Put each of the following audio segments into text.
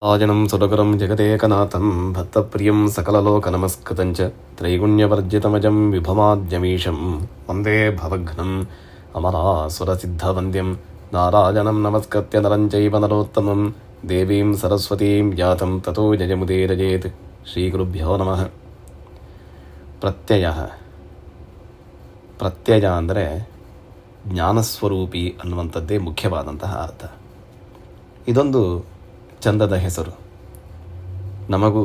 ಆಜನಂ ಸುರಗುರಂ ಜಗದೇಕನಾಥಂ ಭಕ್ತಪ್ರಿಯಂ ಸಕಲಲೋಕನಮಸ್ಕೃತಂ ಚ ತ್ರೈಗುಣ್ಯವರ್ಜಿತಮಜಂ ವಿಭವಾದ್ಯಮೀಶಂ ವಂದೇ ಭವಘ್ನಂ ಅಮರಾಸುರಸಿದ್ಧವಂದ್ಯಂ ನಾರಾಯಣಂ ನಮಸ್ಕೃತ್ಯ ನರಂ ಚೈವ ನರೋತ್ತಮಂ ದೇವೀಂ ಸರಸ್ವತೀಂ ವ್ಯಾತಂ ತತೋ ಜಯಮುದೀರಯೇತ್. ಶ್ರೀಗುರುಭ್ಯೋ ನಮಃ. ಪ್ರತ್ಯಯ ಅಂದರೆ ಜ್ಞಾನಸ್ವರೂಪಿ ಅನ್ನುವಂಥದ್ದೇ ಮುಖ್ಯವಾದಂತಹ ಅರ್ಥ. ಇದೊಂದು ಚಂದದ ಹೆಸರು. ನಮಗೂ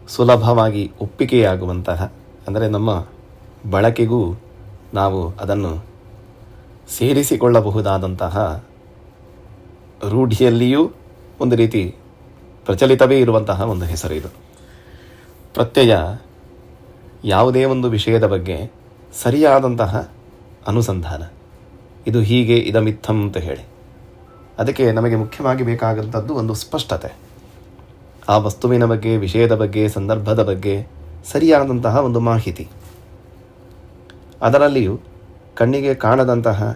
ಸುಲಭವಾಗಿ ಒಪ್ಪಿಗೆಯಾಗುವಂತಹ, ಅಂದರೆ ನಮ್ಮ ಬಳಕೆಗೂ ನಾವು ಅದನ್ನು ಸೇರಿಸಿಕೊಳ್ಳಬಹುದಾದಂತಹ, ರೂಢಿಯಲ್ಲಿಯೂ ಒಂದು ರೀತಿ ಪ್ರಚಲಿತವೇ ಇರುವಂತಹ ಒಂದು ಹೆಸರು ಇದು. ಪ್ರತ್ಯಯ ಯಾವುದೇ ಒಂದು ವಿಷಯದ ಬಗ್ಗೆ ಸರಿಯಾದಂತಹ ಅನುಸಂಧಾನ. ಇದು ಹೀಗೆ, ಇದಮಿತ್ತಂ ಅಂತ ಹೇಳಿ. ಅದಕ್ಕೆ ನಮಗೆ ಮುಖ್ಯವಾಗಿ ಬೇಕಾದಂಥದ್ದು ಒಂದು ಸ್ಪಷ್ಟತೆ. ಆ ವಸ್ತುವಿನ ಬಗ್ಗೆ, ವಿಷಯದ ಬಗ್ಗೆ, ಸಂದರ್ಭದ ಬಗ್ಗೆ ಸರಿಯಾದಂತಹ ಒಂದು ಮಾಹಿತಿ. ಅದರಲ್ಲಿಯೂ ಕಣ್ಣಿಗೆ ಕಾಣದಂತಹ,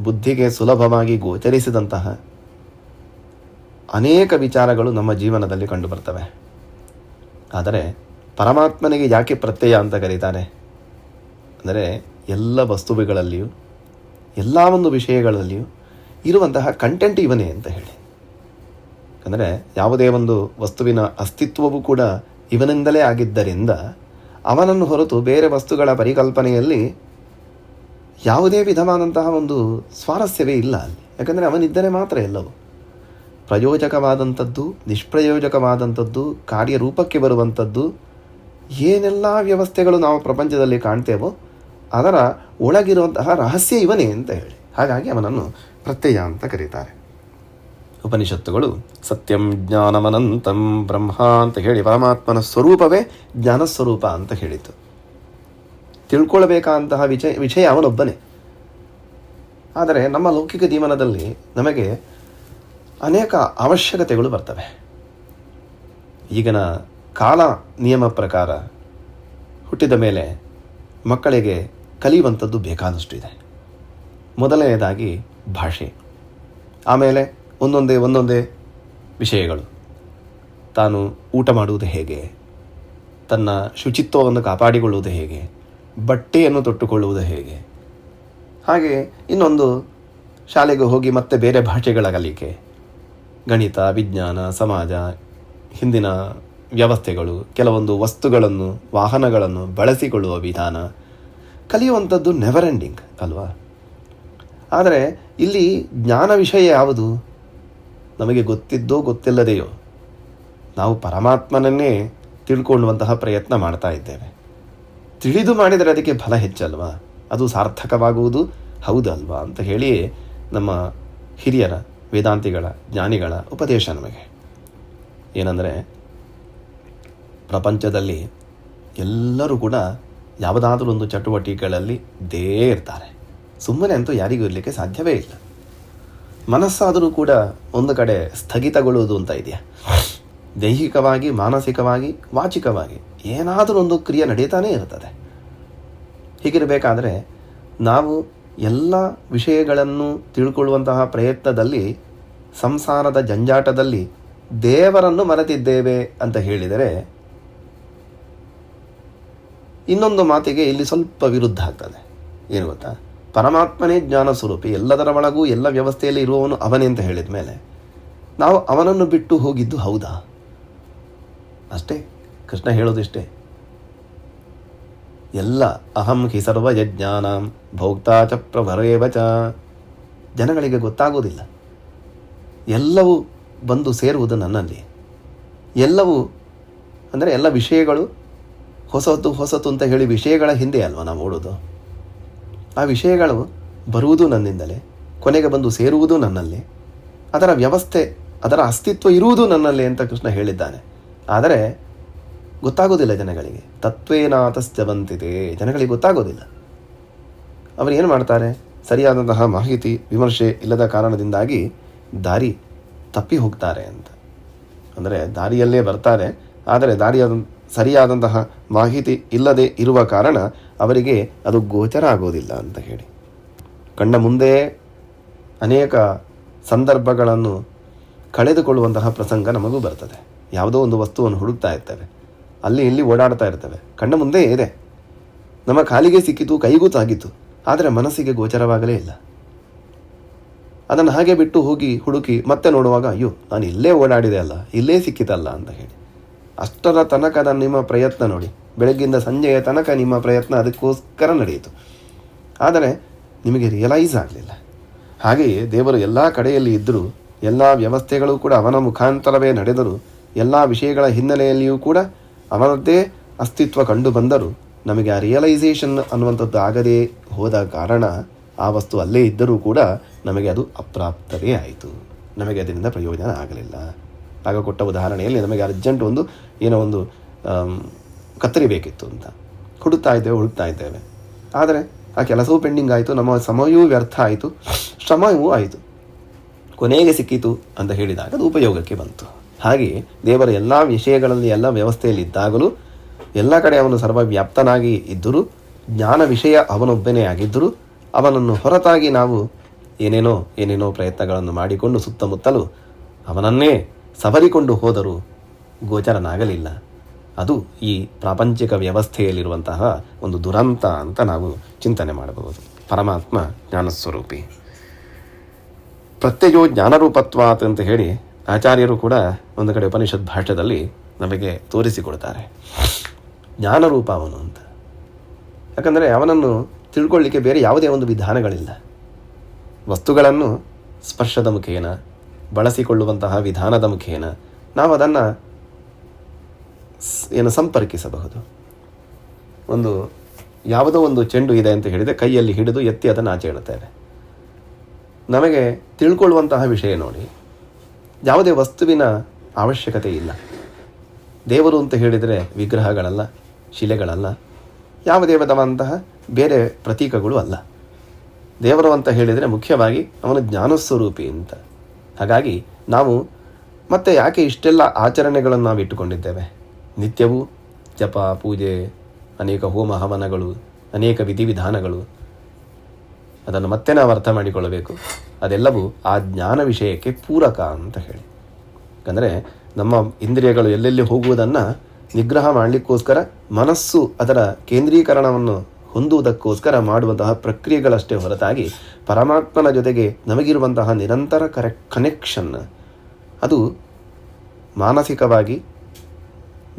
ಬುದ್ಧಿಗೆ ಸುಲಭವಾಗಿ ಗೋಚರಿಸಿದಂತಹ ಅನೇಕ ವಿಚಾರಗಳು ನಮ್ಮ ಜೀವನದಲ್ಲಿ ಕಂಡುಬರ್ತವೆ. ಆದರೆ ಪರಮಾತ್ಮನಿಗೆ ಯಾಕೆ ಪ್ರತ್ಯಯ ಅಂತ ಕರೀತಾರೆ ಅಂದರೆ, ಎಲ್ಲ ವಸ್ತುವಿಗಳಲ್ಲಿಯೂ ಎಲ್ಲ ಒಂದು ವಿಷಯಗಳಲ್ಲಿಯೂ ಇರುವಂತಹ ಕಂಟೆಂಟ್ ಇವನೇ ಅಂತ ಹೇಳಿ. ಅಂದರೆ ಯಾವುದೇ ಒಂದು ವಸ್ತುವಿನ ಅಸ್ತಿತ್ವವೂ ಕೂಡ ಇವನಿಂದಲೇ ಆಗಿದ್ದರಿಂದ ಅವನನ್ನು ಹೊರತು ಬೇರೆ ವಸ್ತುಗಳ ಪರಿಕಲ್ಪನೆಯಲ್ಲಿ ಯಾವುದೇ ವಿಧವಾದಂತಹ ಒಂದು ಸ್ವಾರಸ್ಯವೇ ಇಲ್ಲ ಅಲ್ಲಿ. ಯಾಕಂದರೆ ಅವನಿದ್ದರೆ ಮಾತ್ರ ಎಲ್ಲವೂ. ಪ್ರಯೋಜಕವಾದಂಥದ್ದು, ನಿಷ್ಪ್ರಯೋಜಕವಾದಂಥದ್ದು, ಕಾರ್ಯರೂಪಕ್ಕೆ ಬರುವಂಥದ್ದು, ಏನೆಲ್ಲ ವ್ಯವಸ್ಥೆಗಳು ನಾವು ಪ್ರಪಂಚದಲ್ಲಿ ಕಾಣ್ತೇವೋ ಅದರ ಒಳಗಿರುವಂತಹ ರಹಸ್ಯ ಇವನೇ ಅಂತ ಹೇಳಿ. ಹಾಗಾಗಿ ಅವನನ್ನು ಪ್ರತ್ಯಯ ಅಂತ ಕರೀತಾರೆ. ಉಪನಿಷತ್ತುಗಳು ಸತ್ಯಂ ಜ್ಞಾನಮನಂತಂ ಬ್ರಹ್ಮ ಅಂತ ಹೇಳಿ ಪರಮಾತ್ಮನ ಸ್ವರೂಪವೇ ಜ್ಞಾನಸ್ವರೂಪ ಅಂತ ಹೇಳಿತು. ತಿಳ್ಕೊಳ್ಬೇಕಾದಂತಹ ವಿಷಯ ಅವನೊಬ್ಬನೇ. ಆದರೆ ನಮ್ಮ ಲೌಕಿಕ ಜೀವನದಲ್ಲಿ ನಮಗೆ ಅನೇಕ ಅವಶ್ಯಕತೆಗಳು ಬರ್ತವೆ. ಈಗಿನ ಕಾಲ ನಿಯಮ ಪ್ರಕಾರ ಹುಟ್ಟಿದ ಮೇಲೆ ಮಕ್ಕಳಿಗೆ ಕಲಿಯುವಂಥದ್ದು ಬೇಕಾದಷ್ಟು ಇದೆ. ಮೊದಲನೆಯದಾಗಿ ಭಾಷೆ, ಆಮೇಲೆ ಒಂದೊಂದೇ ವಿಷಯಗಳು. ತಾನು ಊಟ ಮಾಡುವುದು ಹೇಗೆ, ತನ್ನ ಶುಚಿತ್ವವನ್ನು ಕಾಪಾಡಿಕೊಳ್ಳುವುದು ಹೇಗೆ, ಬಟ್ಟೆಯನ್ನು ತೊಟ್ಟುಕೊಳ್ಳುವುದು ಹೇಗೆ, ಹಾಗೆ ಇನ್ನೊಂದು ಶಾಲೆಗೆ ಹೋಗಿ ಮತ್ತೆ ಬೇರೆ ಭಾಷೆಗಳ ಕಲಿಕೆ, ಗಣಿತ, ವಿಜ್ಞಾನ, ಸಮಾಜ, ಹಿಂದಿನ ವ್ಯವಸ್ಥೆಗಳು, ಕೆಲವೊಂದು ವಸ್ತುಗಳನ್ನು, ವಾಹನಗಳನ್ನು ಬಳಸಿಕೊಳ್ಳುವ ವಿಧಾನ, ಕಲಿಯುವಂಥದ್ದು ನೆವರ್ ಎಂಡಿಂಗ್ ಅಲ್ವಾ. ಆದರೆ ಇಲ್ಲಿ ಜ್ಞಾನ ವಿಷಯ ಯಾವುದು? ನಮಗೆ ಗೊತ್ತಿದ್ದೋ ಗೊತ್ತಿಲ್ಲದೆಯೋ ನಾವು ಪರಮಾತ್ಮನನ್ನೇ ತಿಳ್ಕೊಳ್ಳುವಂತಹ ಪ್ರಯತ್ನ ಮಾಡ್ತಾ ಇದ್ದೇವೆ. ತಿಳಿದು ಮಾಡಿದರೆ ಅದಕ್ಕೆ ಫಲ ಹೆಚ್ಚಲ್ವಾ, ಅದು ಸಾರ್ಥಕವಾಗುವುದು ಹೌದಲ್ವಾ ಅಂತ ಹೇಳಿ ನಮ್ಮ ಹಿರಿಯರ, ವೇದಾಂತಿಗಳ, ಜ್ಞಾನಿಗಳ ಉಪದೇಶ ನಮಗೆ. ಏನಂದರೆ, ಪ್ರಪಂಚದಲ್ಲಿ ಎಲ್ಲರೂ ಕೂಡ ಯಾವುದಾದ್ರೂ ಒಂದು ಚಟುವಟಿಕೆಗಳಲ್ಲಿ ಇದ್ದೇ ಇರ್ತಾರೆ. ಸುಮ್ಮನೆ ಅಂತೂ ಯಾರಿಗೂ ಇರಲಿಕ್ಕೆ ಸಾಧ್ಯವೇ ಇಲ್ಲ. ಮನಸ್ಸಾದರೂ ಕೂಡ ಒಂದು ಕಡೆ ಸ್ಥಗಿತಗೊಳ್ಳುವುದು ಅಂತ ಇದೆಯಾ? ದೈಹಿಕವಾಗಿ, ಮಾನಸಿಕವಾಗಿ, ವಾಚಿಕವಾಗಿ ಏನಾದರೂ ಒಂದು ಕ್ರಿಯೆ ನಡೀತಾನೇ ಇರ್ತದೆ. ಹೀಗಿರಬೇಕಾದ್ರೆ ನಾವು ಎಲ್ಲ ವಿಷಯಗಳನ್ನು ತಿಳ್ಕೊಳ್ಳುವಂತಹ ಪ್ರಯತ್ನದಲ್ಲಿ, ಸಂಸಾರದ ಜಂಜಾಟದಲ್ಲಿ ದೇವರನ್ನು ಮರೆತಿದ್ದೇವೆ ಅಂತ ಹೇಳಿದರೆ ಇನ್ನೊಂದು ಮಾತಿಗೆ ಇಲ್ಲಿ ಸ್ವಲ್ಪ ವಿರುದ್ಧ ಆಗ್ತದೆ. ಏನು ಗೊತ್ತಾ? ಪರಮಾತ್ಮನೇ ಜ್ಞಾನ ಸ್ವರೂಪಿ, ಎಲ್ಲದರ ಒಳಗೂ ಎಲ್ಲ ವ್ಯವಸ್ಥೆಯಲ್ಲಿ ಇರುವವನು ಅವನೇ ಅಂತ ಹೇಳಿದ ಮೇಲೆ ನಾವು ಅವನನ್ನು ಬಿಟ್ಟು ಹೋಗಿದ್ದು ಹೌದಾ? ಅಷ್ಟೇ. ಕೃಷ್ಣ ಹೇಳೋದಿಷ್ಟೇ, ಎಲ್ಲ ಅಹಂ ಹಿ ಸರ್ವ ಯಜ್ಞಾನಾಂ ಭೋಕ್ತಾ ಚ ಪ್ರಭರೇವ ಚ. ಜನಗಳಿಗೆ ಗೊತ್ತಾಗೋದಿಲ್ಲ. ಎಲ್ಲವೂ ಬಂದು ಸೇರುವುದು ನನ್ನಲ್ಲಿ. ಎಲ್ಲವೂ ಅಂದರೆ ಎಲ್ಲ ವಿಷಯಗಳು ಹೊಸತು ಅಂತ ಹೇಳಿ ವಿಷಯಗಳ ಹಿಂದೆ ಅಲ್ವಾ ನಾವು ಓಡೋದು. ಆ ವಿಷಯಗಳು ಬರುವುದು ನನ್ನಿಂದಲೇ, ಕೊನೆಗೆ ಬಂದು ಸೇರುವುದು ನನ್ನಲ್ಲಿ, ಅದರ ವ್ಯವಸ್ಥೆ, ಅದರ ಅಸ್ತಿತ್ವ ಇರುವುದು ನನ್ನಲ್ಲಿ ಅಂತ ಕೃಷ್ಣ ಹೇಳಿದ್ದಾನೆ. ಆದರೆ ಗೊತ್ತಾಗೋದಿಲ್ಲ ಜನಗಳಿಗೆ. ತತ್ವೇನಾತಶ್ಚವಂತಿತೆ, ಜನಗಳಿಗೆ ಗೊತ್ತಾಗೋದಿಲ್ಲ. ಅವರು ಏನು ಮಾಡ್ತಾರೆ? ಸರಿಯಾದಂತಹ ಮಾಹಿತಿ, ವಿಮರ್ಶೆ ಇಲ್ಲದ ಕಾರಣದಿಂದಾಗಿ ದಾರಿ ತಪ್ಪಿ ಹೋಗ್ತಾರೆ ಅಂತ. ಅಂದರೆ ದಾರಿಯಲ್ಲೇ ಬರ್ತಾರೆ, ಆದರೆ ಸರಿಯಾದಂತಹ ಮಾಹಿತಿ ಇಲ್ಲದೆ ಇರುವ ಕಾರಣ ಅವರಿಗೆ ಅದು ಗೋಚರ ಆಗೋದಿಲ್ಲ ಅಂತ ಹೇಳಿ. ಕಣ್ಣ ಮುಂದೆ ಅನೇಕ ಸಂದರ್ಭಗಳನ್ನು ಕಳೆದುಕೊಳ್ಳುವಂತಹ ಪ್ರಸಂಗ ನಮಗೂ ಬರ್ತದೆ. ಯಾವುದೋ ಒಂದು ವಸ್ತುವನ್ನು ಹುಡುಕ್ತಾ ಇರ್ತೇವೆ, ಅಲ್ಲಿ ಇಲ್ಲಿ ಓಡಾಡ್ತಾ ಇರ್ತೇವೆ, ಕಣ್ಣ ಮುಂದೆ ಇದೆ, ನಮ್ಮ ಕಾಲಿಗೆ ಸಿಕ್ಕಿತು, ಕೈಗೂ ತಾಗಿತು, ಆದರೆ ಮನಸ್ಸಿಗೆ ಗೋಚರವಾಗಲೇ ಇಲ್ಲ. ಅದನ್ನು ಹಾಗೆ ಬಿಟ್ಟು ಹೋಗಿ ಹುಡುಕಿ ಮತ್ತೆ ನೋಡುವಾಗ ಅಯ್ಯೋ ನಾನು ಇಲ್ಲೇ ಓಡಾಡಿದೆ ಅಲ್ಲ, ಇಲ್ಲೇ ಸಿಕ್ಕಿತಲ್ಲ ಅಂತ ಹೇಳಿ ಅಷ್ಟರ ತನಕದ ನಿಮ್ಮ ಪ್ರಯತ್ನ ನೋಡಿ, ಬೆಳಗ್ಗಿಂದ ಸಂಜೆಯ ತನಕ ನಿಮ್ಮ ಪ್ರಯತ್ನ ಅದಕ್ಕೋಸ್ಕರ ನಡೆಯಿತು, ಆದರೆ ನಿಮಗೆ ರಿಯಲೈಸ್ ಆಗಲಿಲ್ಲ. ಹಾಗೆಯೇ ದೇವರು ಎಲ್ಲ ಕಡೆಯಲ್ಲಿ ಇದ್ದರೂ, ಎಲ್ಲ ವ್ಯವಸ್ಥೆಗಳು ಕೂಡ ಅವನ ಮುಖಾಂತರವೇ ನಡೆದರೂ, ಎಲ್ಲ ವಿಷಯಗಳ ಹಿನ್ನೆಲೆಯಲ್ಲಿಯೂ ಕೂಡ ಅವನದ್ದೇ ಅಸ್ತಿತ್ವ ಕಂಡು ಬಂದರೂ ನಮಗೆ ಆ ರಿಯಲೈಸೇಷನ್ ಅನ್ನುವಂಥದ್ದು ಆಗದೇ ಹೋದ ಕಾರಣ ಆ ವಸ್ತು ಅಲ್ಲೇ ಇದ್ದರೂ ಕೂಡ ನಮಗೆ ಅದು ಅಪ್ರಾಪ್ತವೇ ಆಯಿತು, ನಮಗೆ ಅದರಿಂದ ಪ್ರಯೋಜನ ಆಗಲಿಲ್ಲ. ಆಗ ಕೊಟ್ಟ ಉದಾಹರಣೆಯಲ್ಲಿ ನಮಗೆ ಅರ್ಜೆಂಟ್ ಏನೋ ಒಂದು ಕತ್ತರಿ ಬೇಕಿತ್ತು ಅಂತ ಹುಡುಕ್ತಾ ಇದ್ದೇವೆ, ಆದರೆ ಆ ಕೆಲಸವೂ ಪೆಂಡಿಂಗ್ ಆಯಿತು, ನಮ್ಮ ಸಮಯವೂ ವ್ಯರ್ಥ ಆಯಿತು, ಶ್ರಮವೂ ಆಯಿತು, ಕೊನೆಗೆ ಸಿಕ್ಕಿತು ಅಂತ ಹೇಳಿದಾಗ ಅದು ಉಪಯೋಗಕ್ಕೆ ಬಂತು. ಹಾಗೆಯೇ ದೇವರ ಎಲ್ಲ ವಿಷಯಗಳಲ್ಲಿ, ಎಲ್ಲ ವ್ಯವಸ್ಥೆಯಲ್ಲಿ ಇದ್ದಾಗಲೂ, ಎಲ್ಲ ಕಡೆ ಅವನು ಸರ್ವವ್ಯಾಪ್ತನಾಗಿ ಇದ್ದರೂ, ಜ್ಞಾನ ವಿಷಯ ಅವನೊಬ್ಬನೇ ಆಗಿದ್ದರೂ, ಅವನನ್ನು ಹೊರತಾಗಿ ನಾವು ಏನೇನೋ ಪ್ರಯತ್ನಗಳನ್ನು ಮಾಡಿಕೊಂಡು ಸುತ್ತಮುತ್ತಲೂ ಅವನನ್ನೇ ಸವರಿಕೊಂಡು ಹೋದರೂ ಗೋಚರನಾಗಲಿಲ್ಲ. ಅದು ಈ ಪ್ರಾಪಂಚಿಕ ವ್ಯವಸ್ಥೆಯಲ್ಲಿರುವಂತಹ ಒಂದು ದುರಂತ ಅಂತ ನಾವು ಚಿಂತನೆ ಮಾಡಬಹುದು. ಪರಮಾತ್ಮ ಜ್ಞಾನಸ್ವರೂಪಿ, ಪ್ರತ್ಯಯೋ ಜ್ಞಾನರೂಪತ್ವಾತ್ ಅಂತ ಹೇಳಿ ಆಚಾರ್ಯರು ಕೂಡ ಒಂದು ಕಡೆ ಉಪನಿಷತ್ ಭಾಷ್ಯದಲ್ಲಿ ನಮಗೆ ತೋರಿಸಿಕೊಡ್ತಾರೆ. ಜ್ಞಾನರೂಪ ಅವನು ಅಂತ. ಯಾಕಂದರೆ ಅವನನ್ನು ತಿಳ್ಕೊಳ್ಳಿಕ್ಕೆ ಬೇರೆ ಯಾವುದೇ ಒಂದು ವಿಧಾನಗಳಿಲ್ಲ. ವಸ್ತುಗಳನ್ನು ಸ್ಪರ್ಶದ ಮುಖೇನ, ಬಳಸಿಕೊಳ್ಳುವಂತಹ ವಿಧಾನದ ಮುಖೇನ ನಾವು ಅದನ್ನು ಸಂಪರ್ಕಿಸಬಹುದು. ಯಾವುದೋ ಒಂದು ಚೆಂಡು ಇದೆ ಅಂತ ಹೇಳಿದರೆ ಕೈಯಲ್ಲಿ ಹಿಡಿದು ಎತ್ತಿ ಅದನ್ನು ಆಚೆ ಇಡುತ್ತೇವೆ. ನಮಗೆ ತಿಳ್ಕೊಳ್ಳುವಂತಹ ವಿಷಯ ನೋಡಿ, ಯಾವುದೇ ವಸ್ತುವಿನ ಅವಶ್ಯಕತೆ ಇಲ್ಲ. ದೇವರು ಅಂತ ಹೇಳಿದರೆ ವಿಗ್ರಹಗಳಲ್ಲ, ಶಿಲೆಗಳಲ್ಲ, ಯಾವುದೇ ವಿಧವಂತಹ ಬೇರೆ ಪ್ರತೀಕಗಳು ಅಲ್ಲ. ದೇವರು ಅಂತ ಹೇಳಿದರೆ ಮುಖ್ಯವಾಗಿ ಅವನು ಜ್ಞಾನಸ್ವರೂಪಿ ಅಂತ. ಹಾಗಾಗಿ ನಾವು ಮತ್ತೆ ಯಾಕೆ ಇಷ್ಟೆಲ್ಲ ಆಚರಣೆಗಳನ್ನು ನಾವು ಇಟ್ಟುಕೊಂಡಿದ್ದೇವೆ? ನಿತ್ಯವೂ ಜಪ, ಪೂಜೆ, ಅನೇಕ ಹೋಮ ಹವನಗಳು, ಅನೇಕ ವಿಧಿವಿಧಾನಗಳು, ಅದನ್ನು ಮತ್ತೆ ನಾವು ಅರ್ಥ ಮಾಡಿಕೊಳ್ಳಬೇಕು. ಅದೆಲ್ಲವೂ ಆ ಜ್ಞಾನ ವಿಷಯಕ್ಕೆ ಪೂರಕ ಅಂತ ಹೇಳಿ. ಯಾಕಂದರೆ ನಮ್ಮ ಇಂದ್ರಿಯಗಳು ಎಲ್ಲೆಲ್ಲಿ ಹೋಗುವುದನ್ನು ನಿಗ್ರಹ ಮಾಡಲಿಕ್ಕೋಸ್ಕರ, ಮನಸ್ಸು ಅದರ ಕೇಂದ್ರೀಕರಣವನ್ನು ಹೊಂದುವುದಕ್ಕೋಸ್ಕರ ಮಾಡುವಂತಹ ಪ್ರಕ್ರಿಯೆಗಳಷ್ಟೇ ಹೊರತಾಗಿ ಪರಮಾತ್ಮನ ಜೊತೆಗೆ ನಮಗಿರುವಂತಹ ನಿರಂತರ ಕನೆಕ್ಷನ್ ಅದು ಮಾನಸಿಕವಾಗಿ,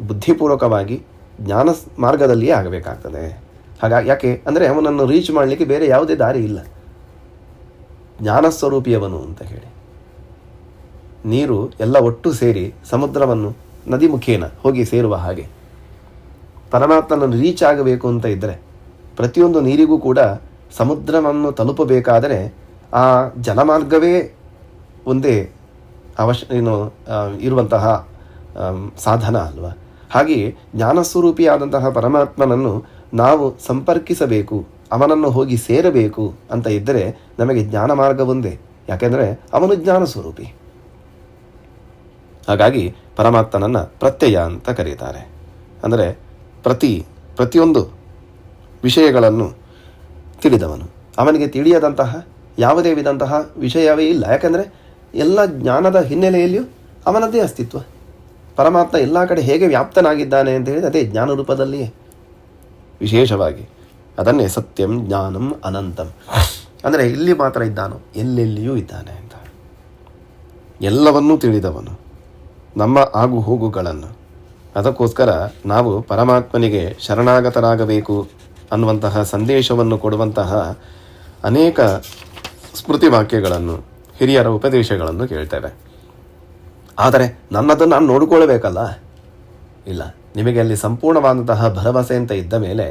ಬುದ್ಧಿಪೂರ್ವಕವಾಗಿ, ಜ್ಞಾನ ಮಾರ್ಗದಲ್ಲಿಯೇ ಆಗಬೇಕಾಗ್ತದೆ. ಯಾಕೆ ಅಂದರೆ ಅವನನ್ನು ರೀಚ್ ಮಾಡಲಿಕ್ಕೆ ಬೇರೆ ಯಾವುದೇ ದಾರಿ ಇಲ್ಲ. ಜ್ಞಾನಸ್ವರೂಪಿಯವನು ಅಂತ ಹೇಳಿ. ನೀರು ಎಲ್ಲ ಒಟ್ಟು ಸೇರಿ ಸಮುದ್ರವನ್ನು ನದಿ ಮುಖೇನ ಹೋಗಿ ಸೇರುವ ಹಾಗೆ ಪರಮಾತ್ಮನನ್ನು ರೀಚ್ ಆಗಬೇಕು ಅಂತ ಇದ್ದರೆ, ಪ್ರತಿಯೊಂದು ನೀರಿಗೂ ಕೂಡ ಸಮುದ್ರವನ್ನು ತಲುಪಬೇಕಾದರೆ ಆ ಜಲಮಾರ್ಗವೇ ಒಂದೇ ಇರುವಂತಹ ಸಾಧನ ಅಲ್ವಾ. ಹಾಗೆಯೇ ಜ್ಞಾನಸ್ವರೂಪಿಯಾದಂತಹ ಪರಮಾತ್ಮನನ್ನು ನಾವು ಸಂಪರ್ಕಿಸಬೇಕು, ಅವನನ್ನು ಹೋಗಿ ಸೇರಬೇಕು ಅಂತ ಇದ್ದರೆ ನಮಗೆ ಜ್ಞಾನ ಮಾರ್ಗ ಒಂದೇ. ಯಾಕೆಂದರೆ ಅವನು ಜ್ಞಾನ ಸ್ವರೂಪಿ. ಹಾಗಾಗಿ ಪರಮಾತ್ಮನನ್ನು ಪ್ರತ್ಯಯ ಅಂತ ಕರೀತಾರೆ. ಅಂದರೆ ಪ್ರತಿಯೊಂದು ವಿಷಯಗಳನ್ನು ತಿಳಿದವನು. ಅವನಿಗೆ ತಿಳಿಯದಂತಹ ಯಾವುದೇ ವಿಧಂತಹ ವಿಷಯವೇ ಇಲ್ಲ. ಯಾಕೆಂದರೆ ಎಲ್ಲ ಜ್ಞಾನದ ಹಿನ್ನೆಲೆಯಲ್ಲಿಯೂ ಅವನದ್ದೇ ಅಸ್ತಿತ್ವ. ಪರಮಾತ್ಮ ಎಲ್ಲ ಕಡೆ ಹೇಗೆ ವ್ಯಾಪ್ತನಾಗಿದ್ದಾನೆ ಅಂತ ಹೇಳಿದರೆ ಅದೇ ಜ್ಞಾನ ರೂಪದಲ್ಲಿಯೇ. ವಿಶೇಷವಾಗಿ ಅದನ್ನೇ ಸತ್ಯಂ ಜ್ಞಾನಂ ಅನಂತಂ ಅಂದರೆ ಇಲ್ಲಿ ಮಾತ್ರ ಇದ್ದಾನೋ, ಎಲ್ಲೆಲ್ಲಿಯೂ ಇದ್ದಾನೆ ಅಂತ. ಎಲ್ಲವನ್ನೂ ತಿಳಿದವನು, ನಮ್ಮ ಆಗು ಹೋಗುಗಳನ್ನು. ಅದಕ್ಕೋಸ್ಕರ ನಾವು ಪರಮಾತ್ಮನಿಗೆ ಶರಣಾಗತರಾಗಬೇಕು ಅನ್ನುವಂತಹ ಸಂದೇಶವನ್ನು ಕೊಡುವಂತಹ ಅನೇಕ ಸ್ಮೃತಿ ವಾಕ್ಯಗಳನ್ನು, ಹಿರಿಯರ ಉಪದೇಶಗಳನ್ನು ಕೇಳ್ತೇವೆ. ಆದರೆ ನನ್ನದನ್ನು ನಾನು ನೋಡಿಕೊಳ್ಳಬೇಕಲ್ಲ. ಇಲ್ಲ, ನಿಮಗೆ ಅಲ್ಲಿ ಸಂಪೂರ್ಣವಾದಂತಹ ಭರವಸೆ ಅಂತ ಇದ್ದ ಮೇಲೆ,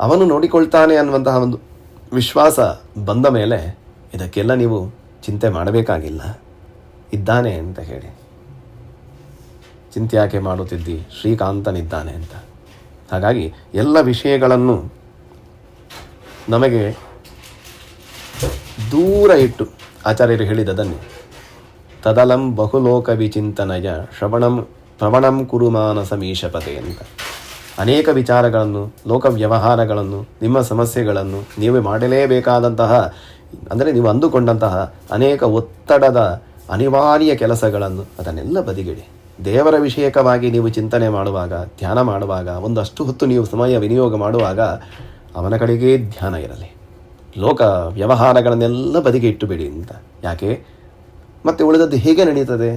ಅವನು ನೋಡಿಕೊಳ್ತಾನೆ ಅನ್ನುವಂತಹ ಒಂದು ವಿಶ್ವಾಸ ಬಂದ ಮೇಲೆ ಇದಕ್ಕೆಲ್ಲ ನೀವು ಚಿಂತೆ ಮಾಡಬೇಕಾಗಿಲ್ಲ. ಇದ್ದಾನೆ ಅಂತ ಹೇಳಿ. ಚಿಂತೆ ಯಾಕೆ ಮಾಡುತ್ತಿದ್ದಿ, ಶ್ರೀಕಾಂತನಿದ್ದಾನೆ ಅಂತ. ಹಾಗಾಗಿ ಎಲ್ಲ ವಿಷಯಗಳನ್ನು ನಮಗೆ ದೂರ ಇಟ್ಟು ಆಚಾರ್ಯರು ಹೇಳಿದದನ್ನೇ ತದಲಂ ಬಹುಲೋಕ ವಿಚಿಂತನಯ ಪ್ರವಣಂ ಕುರುಮಾನ ಸಮೀಶಪತೆ ಅಂತ. ಅನೇಕ ವಿಚಾರಗಳನ್ನು, ಲೋಕ ವ್ಯವಹಾರಗಳನ್ನು, ನಿಮ್ಮ ಸಮಸ್ಯೆಗಳನ್ನು, ನೀವು ಮಾಡಲೇಬೇಕಾದಂತಹ ಅಂದರೆ ನೀವು ಅಂದುಕೊಂಡಂತಹ ಅನೇಕ ಒತ್ತಡದ ಅನಿವಾರ್ಯ ಕೆಲಸಗಳನ್ನು ಅದನ್ನೆಲ್ಲ ಬದಿಗಿಡಿ. ದೇವರ ವಿಷಯಕವಾಗಿ ನೀವು ಚಿಂತನೆ ಮಾಡುವಾಗ, ಧ್ಯಾನ ಮಾಡುವಾಗ, ಒಂದಷ್ಟು ಹೊತ್ತು ನೀವು ಸಮಯ ವಿನಿಯೋಗ ಮಾಡುವಾಗ ಅವನ ಕಡೆಗೇ ಧ್ಯಾನ ಇರಲಿ. ಲೋಕ ವ್ಯವಹಾರಗಳನ್ನೆಲ್ಲ ಬದಿಗೆ ಇಟ್ಟುಬಿಡಿ ಅಂತ. ಯಾಕೆ? ಮತ್ತೆ ಉಳಿದದ್ದು ಹೇಗೆ ನಡೀತದೆ?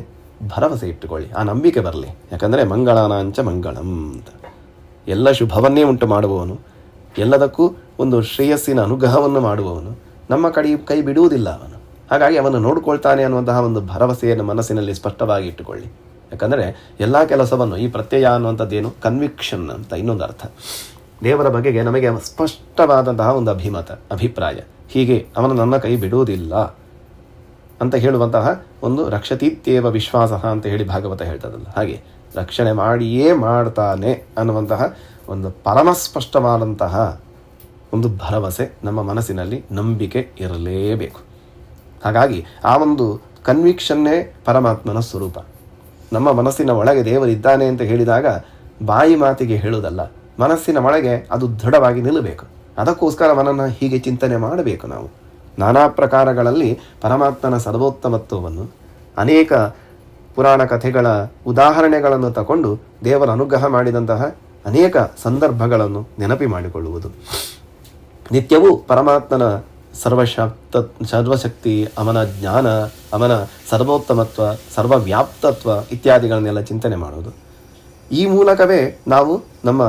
ಭರವಸೆ ಇಟ್ಟುಕೊಳ್ಳಿ, ಆ ನಂಬಿಕೆ ಬರಲಿ. ಯಾಕಂದರೆ ಮಂಗಳಾನಾಂಚ ಮಂಗಳಂ ಅಂತ, ಎಲ್ಲ ಶುಭವನ್ನೇ ಉಂಟು ಮಾಡುವವನು, ಎಲ್ಲದಕ್ಕೂ ಒಂದು ಶ್ರೇಯಸ್ಸಿನ ಅನುಗ್ರಹವನ್ನು ಮಾಡುವವನು, ನಮ್ಮ ಕೈ ಬಿಡುವುದಿಲ್ಲ ಅವನು. ಹಾಗಾಗಿ ಅವನು ನೋಡಿಕೊಳ್ತಾನೆ ಅನ್ನುವಂತಹ ಒಂದು ಭರವಸೆಯನ್ನು ಮನಸ್ಸಿನಲ್ಲಿ ಸ್ಪಷ್ಟವಾಗಿ ಇಟ್ಟುಕೊಳ್ಳಿ. ಯಾಕಂದರೆ ಎಲ್ಲ ಕೆಲಸವನ್ನು, ಈ ಪ್ರತ್ಯಯ ಅನ್ನುವಂಥದ್ದೇನು, ಕನ್ವಿಕ್ಷನ್ ಅಂತ ಇನ್ನೊಂದು ಅರ್ಥ. ದೇವರ ಬಗೆಗೆ ನಮಗೆ ಸ್ಪಷ್ಟವಾದಂತಹ ಒಂದು ಅಭಿಪ್ರಾಯ, ಹೀಗೆ ಅವನು ನನ್ನ ಕೈ ಬಿಡುವುದಿಲ್ಲ ಅಂತ ಹೇಳುವಂತಹ ಒಂದು ರಕ್ಷತೀತ್ಯೇವ ವಿಶ್ವಾಸ ಅಂತ ಹೇಳಿ ಭಾಗವತ ಹೇಳ್ತದಲ್ಲ, ಹಾಗೆ ರಕ್ಷಣೆ ಮಾಡಿಯೇ ಮಾಡ್ತಾನೆ ಅನ್ನುವಂತಹ ಒಂದು ಪರಮಸ್ಪಷ್ಟವಾದಂತಹ ಒಂದು ಭರವಸೆ ನಮ್ಮ ಮನಸ್ಸಿನಲ್ಲಿ, ನಂಬಿಕೆ ಇರಲೇಬೇಕು. ಹಾಗಾಗಿ ಆ ಒಂದು ಕನ್ವಿಕ್ಷನ್ನೇ ಪರಮಾತ್ಮನ ಸ್ವರೂಪ. ನಮ್ಮ ಮನಸ್ಸಿನ ಒಳಗೆ ದೇವರಿದ್ದಾನೆ ಅಂತ ಹೇಳಿದಾಗ ಬಾಯಿ ಮಾತಿಗೆ ಹೇಳುವುದಲ್ಲ, ಮನಸ್ಸಿನ ಒಳಗೆ ಅದು ದೃಢವಾಗಿ ನಿಲ್ಲಬೇಕು. ಅದಕ್ಕೋಸ್ಕರ ಅವನನ್ನು ಹೀಗೆ ಚಿಂತನೆ ಮಾಡಬೇಕು ನಾವು. ನಾನಾ ಪ್ರಕಾರಗಳಲ್ಲಿ ಪರಮಾತ್ಮನ ಸರ್ವೋತ್ತಮತ್ವವನ್ನು, ಅನೇಕ ಪುರಾಣ ಕಥೆಗಳ ಉದಾಹರಣೆಗಳನ್ನು ತಗೊಂಡು ದೇವರ ಅನುಗ್ರಹ ಮಾಡಿದಂತಹ ಅನೇಕ ಸಂದರ್ಭಗಳನ್ನು ನೆನಪಿ ಮಾಡಿಕೊಳ್ಳುವುದು. ನಿತ್ಯವೂ ಪರಮಾತ್ಮನ ಸರ್ವಶಕ್ತಿ, ಅವನ ಜ್ಞಾನ, ಅವನ ಸರ್ವೋತ್ತಮತ್ವ, ಸರ್ವವ್ಯಾಪ್ತತ್ವ ಇತ್ಯಾದಿಗಳನ್ನೆಲ್ಲ ಚಿಂತನೆ ಮಾಡುವುದು. ಈ ಮೂಲಕವೇ ನಾವು ನಮ್ಮ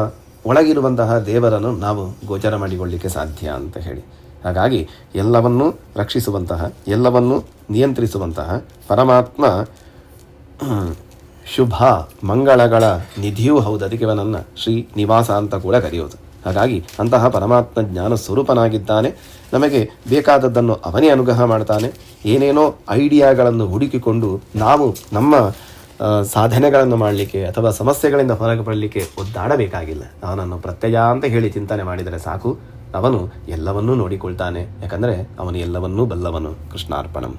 ಒಳಗಿರುವಂತಹ ದೇವರನ್ನು ನಾವು ಗೋಚರ ಮಾಡಿಕೊಳ್ಳಲಿಕ್ಕೆ ಸಾಧ್ಯ ಅಂತ ಹೇಳಿ. ಹಾಗಾಗಿ ಎಲ್ಲವನ್ನೂ ರಕ್ಷಿಸುವಂತಹ, ಎಲ್ಲವನ್ನೂ ನಿಯಂತ್ರಿಸುವಂತಹ ಪರಮಾತ್ಮ ಶುಭ ಮಂಗಳಗಳ ನಿಧಿಯೂ ಹೌದು. ಅದಕ್ಕೆ ಅವನನ್ನು ಶ್ರೀ ನಿವಾಸ ಅಂತ ಕೂಡ ಕರೆಯೋದು. ಹಾಗಾಗಿ ಅಂತಹ ಪರಮಾತ್ಮ ಜ್ಞಾನ ಸ್ವರೂಪನಾಗಿದ್ದಾನೆ. ನಮಗೆ ಬೇಕಾದದ್ದನ್ನು ಅವನೇ ಅನುಗ್ರಹ ಮಾಡ್ತಾನೆ. ಏನೇನೋ ಐಡಿಯಾಗಳನ್ನು ಹುಡುಕಿಕೊಂಡು ನಾವು ನಮ್ಮ ಸಾಧನೆಗಳನ್ನು ಮಾಡಲಿಕ್ಕೆ ಅಥವಾ ಸಮಸ್ಯೆಗಳಿಂದ ಹೊರಗೆ ಬರಲಿಕ್ಕೆ ಒದ್ದಾಡಬೇಕಾಗಿಲ್ಲ. ಅವನನ್ನು ಪ್ರತ್ಯಯ ಅಂತ ಹೇಳಿ ಚಿಂತನೆ ಮಾಡಿದರೆ ಸಾಕು, ಅವನು ಎಲ್ಲವನ್ನೂ ನೋಡಿಕೊಳ್ತಾನೆ. ಯಾಕಂದರೆ ಅವನು ಎಲ್ಲವನ್ನೂ ಬಲ್ಲವನು. ಕೃಷ್ಣಾರ್ಪಣಂ.